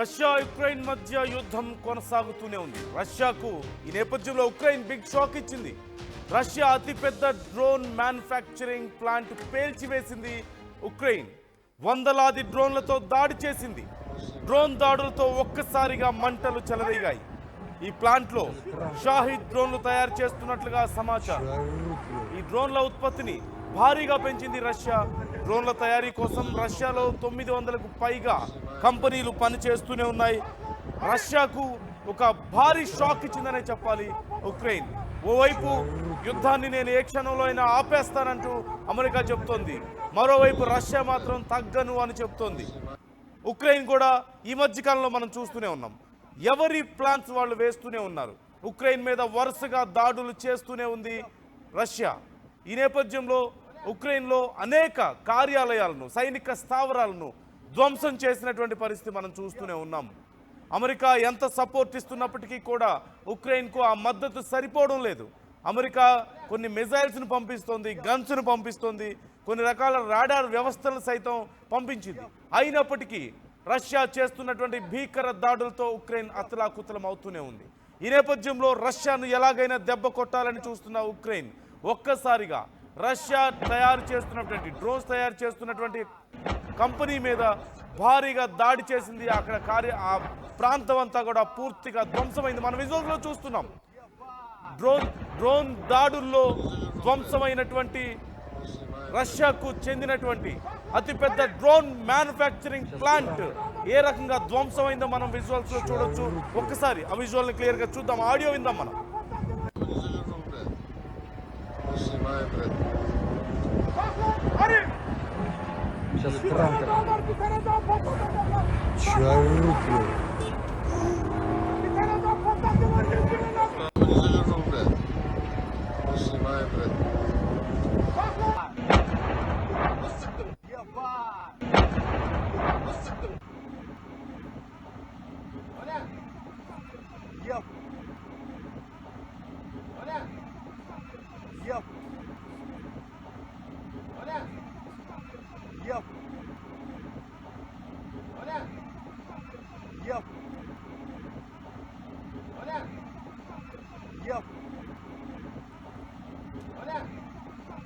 Russia Ukraine మధ్య యుద్ధం కొనసాగుతూనే ఉంది. రష్యాకు ఈ నేపథ్యంలో ఉక్రెయిన్ బిగ్ షాక్ ఇచ్చింది. రష్యా అతిపెద్ద డ్రోన్ మ్యానుఫ్యాక్చరింగ్ ప్లాంట్ పేల్చివేసింది. ఉక్రెయిన్ వందలాది డ్రోన్లతో దాడి చేసింది. డ్రోన్ దాడులతో ఒక్కసారిగా మంటలు చెలరేగాయి. ఈ ప్లాంట్లో షాహిద్ డ్రోన్లు తయారు చేస్తున్నట్లుగా సమాచారం. ఈ డ్రోన్ల ఉత్పత్తిని భారీగా పెంచింది రష్యా. డ్రోన్ల తయారీ కోసం రష్యాలో 900కు పైగా కంపెనీలు పనిచేస్తూనే ఉన్నాయి. రష్యాకు ఒక భారీ షాక్ ఇచ్చిందనే చెప్పాలి ఉక్రెయిన్. ఓవైపు యుద్ధాన్ని నేను ఏ క్షణంలో అయినా ఆపేస్తానంటూ అమెరికా చెబుతోంది. మరోవైపు రష్యా మాత్రం తగ్గను అని చెబుతోంది. ఉక్రెయిన్ కూడా ఈ మధ్యకాలంలో మనం చూస్తూనే ఉన్నాం, ఎవరి ప్లాన్స్ వాళ్ళు వేస్తూనే ఉన్నారు. ఉక్రెయిన్ మీద వరుసగా దాడులు చేస్తూనే ఉంది రష్యా. ఈ నేపథ్యంలో ఉక్రెయిన్లో అనేక కార్యాలయాలను, సైనిక స్థావరాలను ధ్వంసం చేసినటువంటి పరిస్థితి మనం చూస్తూనే ఉన్నాం. అమెరికా ఎంత సపోర్ట్ ఇస్తున్నప్పటికీ కూడా ఉక్రెయిన్కు ఆ మద్దతు సరిపోవడం లేదు. అమెరికా కొన్ని మిజైల్స్ను పంపిస్తోంది, గన్స్ను పంపిస్తోంది, కొన్ని రకాల రాడార్ వ్యవస్థలు సైతం పంపించింది. అయినప్పటికీ రష్యా చేస్తున్నటువంటి భీకర దాడులతో ఉక్రెయిన్ అతలాకుతలం అవుతూనే ఉంది. ఈ నేపథ్యంలో రష్యాను ఎలాగైనా దెబ్బ కొట్టాలని చూస్తున్న ఉక్రెయిన్ ఒక్కసారిగా రష్యా తయారు చేస్తున్నటువంటి డ్రోన్స్ తయారు చేస్తున్నటువంటి కంపెనీ మీద భారీగా దాడి చేసింది. అక్కడ ఆ ప్రాంతం అంతా కూడా పూర్తిగా ధ్వంసమైంది. మన విజువల్స్లో చూస్తున్నాం. డ్రోన్ దాడుల్లో ధ్వంసమైనటువంటి రష్యాకు చెందినటువంటి అతిపెద్ద డ్రోన్ మ్యానుఫ్యాక్చరింగ్ ప్లాంట్ ఏ రకంగా ధ్వంసమైందో మనం విజువల్స్ లో చూడొచ్చు. ఒక్కసారి ఆ విజువల్ ని క్లియర్ గా చూద్దాం. ఆడియో విందాం మనం.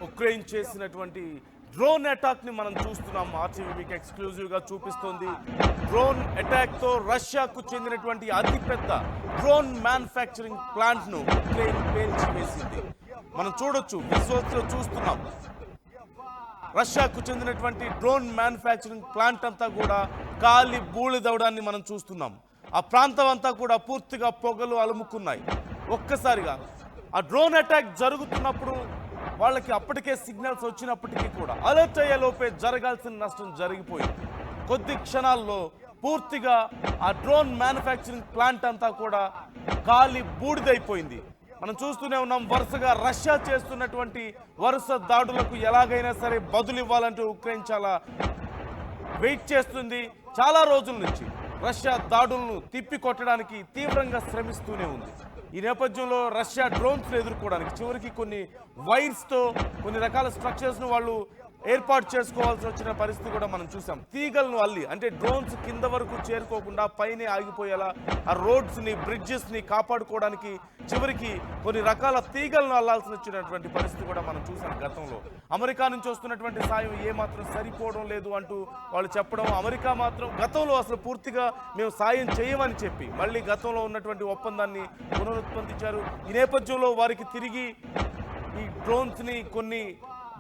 ఉక్రెయిన్ చేసినటువంటి డ్రోన్ అటాక్ ని మనం చూస్తున్నాం. ఆర్టీవీ మీకు ఎక్స్క్లూజివ్ గా చూపిస్తోంది. డ్రోన్ అటాక్ తో రష్యాకు చెందినటువంటి అతిపెద్ద డ్రోన్ మ్యానుఫ్యాక్చరింగ్ ప్లాంట్ ను ఉక్రెయిన్ పేల్చివేసింది. మనం చూడొచ్చు, విజువల్స్ లో చూస్తున్నాం. రష్యాకు చెందినటువంటి డ్రోన్ మ్యానుఫ్యాక్చరింగ్ ప్లాంట్ అంతా కూడా కాలి బూడిదవడాన్ని మనం చూస్తున్నాం. ఆ ప్రాంతం అంతా కూడా పూర్తిగా పొగలు అలుముకున్నాయి. ఒక్కసారిగా ఆ డ్రోన్ అటాక్ జరుగుతున్నప్పుడు వాళ్ళకి అప్పటికే సిగ్నల్స్ వచ్చినప్పటికీ కూడా అలర్ట్ అయ్యే లోపే జరగాల్సిన నష్టం జరిగిపోయింది. కొద్ది క్షణాల్లో పూర్తిగా ఆ డ్రోన్ మ్యానుఫ్యాక్చరింగ్ ప్లాంట్ అంతా కూడా కాలి బూడిదైపోయింది. మనం చూస్తూనే ఉన్నాం. వరుసగా రష్యా చేస్తున్నటువంటి వరుస దాడులకు ఎలాగైనా సరే బదులు ఇవ్వాలంటూ ఉక్రెయిన్ చాలా వెయిట్ చేస్తుంది. చాలా రోజుల నుంచి రష్యా దాడులను తిప్పికొట్టడానికి తీవ్రంగా శ్రమిస్తూనే ఉంది. ఈ నేపథ్యంలో రష్యా డ్రోన్స్ను ఎదుర్కోవడానికి చివరికి కొన్ని వైర్స్తో కొన్ని రకాల స్ట్రక్చర్స్ను వాళ్ళు ఏర్పాటు చేసుకోవాల్సి వచ్చిన పరిస్థితి కూడా మనం చూసాం. తీగలను అల్లి, అంటే డ్రోన్స్ కింద వరకు చేరుకోకుండా పైనే ఆగిపోయేలా ఆ రోడ్స్ని, బ్రిడ్జెస్ని కాపాడుకోవడానికి చివరికి కొన్ని రకాల తీగలను అల్లాల్సి వచ్చినటువంటి పరిస్థితి కూడా మనం చూసాం గతంలో. అమెరికా నుంచి వస్తున్నటువంటి సాయం ఏమాత్రం సరిపోవడం లేదు అంటూ వాళ్ళు చెప్పడం, అమెరికా మాత్రం గతంలో అసలు పూర్తిగా మేము సాయం చేయమని చెప్పి మళ్ళీ గతంలో ఉన్నటువంటి ఒప్పందాన్ని పునరుత్పత్తించారు. ఈ నేపథ్యంలో వారికి తిరిగి ఈ డ్రోన్స్ని, కొన్ని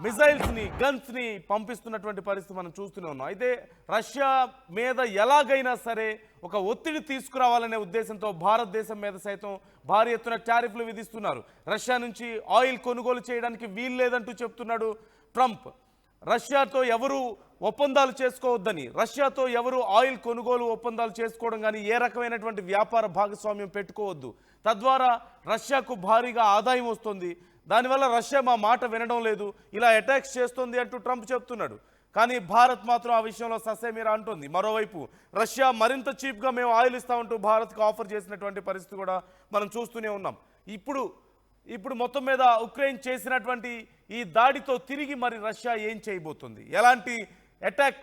మిజైల్స్ని, గన్స్ని పంపిస్తున్నటువంటి పరిస్థితి మనం చూస్తూనే ఉన్నాం. అయితే రష్యా మీద ఎలాగైనా సరే ఒక ఒత్తిడి తీసుకురావాలనే ఉద్దేశంతో భారతదేశం మీద సైతం భారీ ఎత్తున టారిఫ్లు విధిస్తున్నారు. రష్యా నుంచి ఆయిల్ కొనుగోలు చేయడానికి వీలు లేదంటూ చెప్తున్నాడు ట్రంప్. రష్యాతో ఎవరు ఒప్పందాలు చేసుకోవద్దని, రష్యాతో ఎవరు ఆయిల్ కొనుగోలు ఒప్పందాలు చేసుకోవడం కానీ ఏ రకమైనటువంటి వ్యాపార భాగస్వామ్యం పెట్టుకోవద్దు, తద్వారా రష్యాకు భారీగా ఆదాయం వస్తుంది, దానివల్ల రష్యా మా మాట వినడం లేదు, ఇలా అటాక్స్ చేస్తుంది అంటూ ట్రంప్ చెప్తున్నాడు. కానీ భారత్ మాత్రం ఆ విషయంలో ససేమిరా అంటుంది. మరోవైపు రష్యా మరింత చీప్గా మేము ఆయిల్ ఇస్తామంటూ భారత్కు ఆఫర్ చేసినటువంటి పరిస్థితి కూడా మనం చూస్తూనే ఉన్నాం. ఇప్పుడు మొత్తం మీద ఉక్రెయిన్ చేసినటువంటి ఈ దాడితో తిరిగి మరి రష్యా ఏం చేయబోతుంది, ఎలాంటి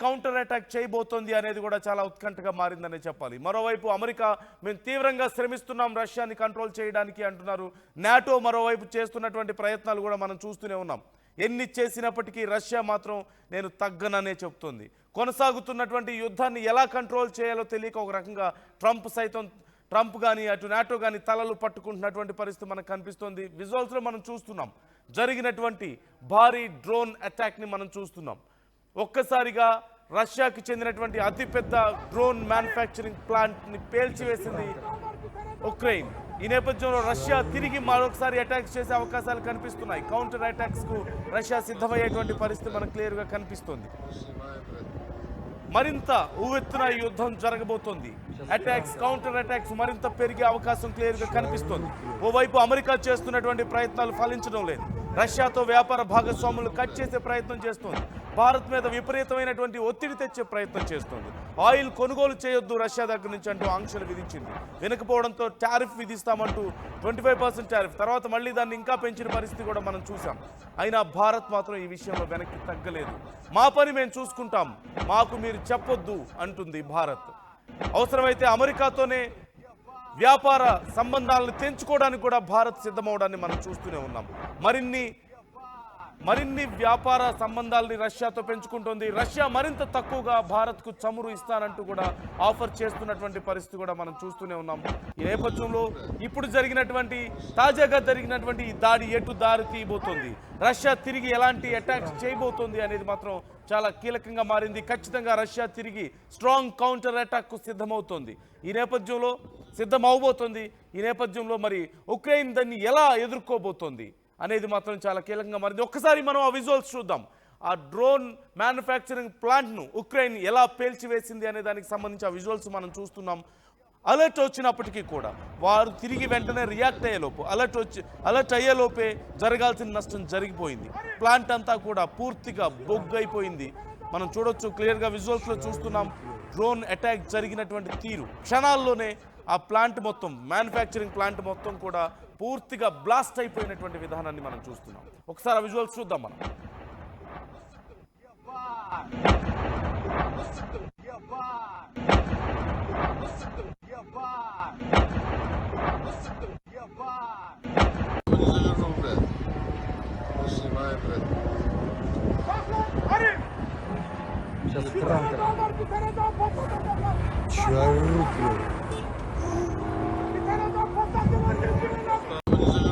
కౌంటర్ అటాక్ చేయబోతోంది అనేది కూడా చాలా ఉత్కంఠగా మారిందనే చెప్పాలి. మరోవైపు అమెరికా మేము తీవ్రంగా శ్రమిస్తున్నాం రష్యాని కంట్రోల్ చేయడానికి అంటున్నారు. నాటో మరోవైపు చేస్తున్నటువంటి ప్రయత్నాలు కూడా మనం చూస్తూనే ఉన్నాం. ఎన్ని చేసినప్పటికీ రష్యా మాత్రం నేను తగ్గననే చెప్తోంది. కొనసాగుతున్నటువంటి యుద్ధాన్ని ఎలా కంట్రోల్ చేయాలో తెలియక ఒక రకంగా ట్రంప్ కానీ అటు నాటో కానీ తలలు పట్టుకుంటున్నటువంటి పరిస్థితి మనకు కనిపిస్తోంది. విజువల్స్లో మనం చూస్తున్నాం జరిగినటువంటి భారీ డ్రోన్ అటాక్ని మనం చూస్తున్నాం. ఒక్కసారిగా రష్యాకి చెందినటువంటి అతిపెద్ద డ్రోన్ మ్యానుఫ్యాక్చరింగ్ ప్లాంట్ని పేల్చివేసింది ఉక్రెయిన్. ఈ నేపథ్యంలో రష్యా తిరిగి మరొకసారి అటాక్స్ చేసే అవకాశాలు కనిపిస్తున్నాయి. కౌంటర్ అటాక్స్కు రష్యా సిద్ధమయ్యేటువంటి పరిస్థితి మనకు క్లియర్గా కనిపిస్తుంది. మరింత ఉవ్వెత్తున యుద్ధం జరగబోతోంది. కౌంటర్ అటాక్స్ మరింత పెరిగే అవకాశం క్లియర్గా కనిపిస్తోంది. ఓవైపు అమెరికా చేస్తున్నటువంటి ప్రయత్నాలు ఫలించడం లేదు. రష్యాతో వ్యాపార భాగస్వాములు కట్ చేసే ప్రయత్నం చేస్తోంది. భారత్ మీద విపరీతమైనటువంటి ఒత్తిడి తెచ్చే ప్రయత్నం చేస్తోంది. ఆయిల్ కొనుగోలు చేయొద్దు రష్యా దగ్గర నుంచి అంటూ ఆంక్షలు విధించింది. వినకపోవడంతో టారిఫ్ విధిస్తామంటూ 25% టారిఫ్, తర్వాత మళ్ళీ దాన్ని ఇంకా పెంచిన పరిస్థితి కూడా మనం చూసాం. అయినా భారత్ మాత్రం ఈ విషయంలో వెనక్కి తగ్గలేదు. మా పని మేము చూసుకుంటాం, మాకు మీరు చెప్పొద్దు అంటుంది భారత్. అవసరమైతే అమెరికాతోనే వ్యాపార సంబంధాలను తెంచుకోవడానికి కూడా భారత్ సిద్ధమవడాన్ని మనం చూస్తూనే ఉన్నాం. మరిన్ని వ్యాపార సంబంధాలని రష్యాతో పెంచుకుంటుంది. రష్యా మరింత తక్కువగా భారత్కు చమురు ఇస్తానంటూ కూడా ఆఫర్ చేస్తున్నటువంటి పరిస్థితి కూడా మనం చూస్తూనే ఉన్నాం. ఈ నేపథ్యంలో ఇప్పుడు తాజాగా జరిగినటువంటి ఈ దాడి ఎటు దారి తీయబోతోంది, రష్యా తిరిగి ఎలాంటి అటాక్స్ చేయబోతోంది అనేది మాత్రం చాలా కీలకంగా మారింది. ఖచ్చితంగా రష్యా తిరిగి స్ట్రాంగ్ కౌంటర్ అటాక్కు సిద్ధమవుతోంది. ఈ నేపథ్యంలో మరి ఉక్రెయిన్ దాన్ని ఎలా ఎదుర్కోబోతోంది అనేది మాత్రం చాలా కీలకంగా మారింది. ఒక్కసారి మనం ఆ విజువల్స్ చూద్దాం. ఆ డ్రోన్ మ్యానుఫ్యాక్చరింగ్ ప్లాంట్ను ఉక్రెయిన్ ఎలా పేల్చివేసింది అనే దానికి సంబంధించి ఆ విజువల్స్ మనం చూస్తున్నాం. అలర్ట్ వచ్చినప్పటికీ కూడా వారు తిరిగి వెంటనే రియాక్ట్ అయ్యేలోపు అలర్ట్ అయ్యేలోపే జరగాల్సిన నష్టం జరిగిపోయింది. ప్లాంట్ అంతా కూడా పూర్తిగా బొగ్గైపోయింది. మనం చూడొచ్చు, క్లియర్గా విజువల్స్లో చూస్తున్నాం. డ్రోన్ అటాక్ జరిగినటువంటి తీరు క్షణాల్లోనే ఆ ప్లాంట్ మొత్తం, మ్యానుఫ్యాక్చరింగ్ ప్లాంట్ మొత్తం కూడా పూర్తిగా బ్లాస్ట్ అయిపోయినటువంటి విధానాన్ని మనం చూస్తున్నాం. ఒకసారి ఆ విజువల్స్ చూద్దాం మనం. Чё орут, блядь?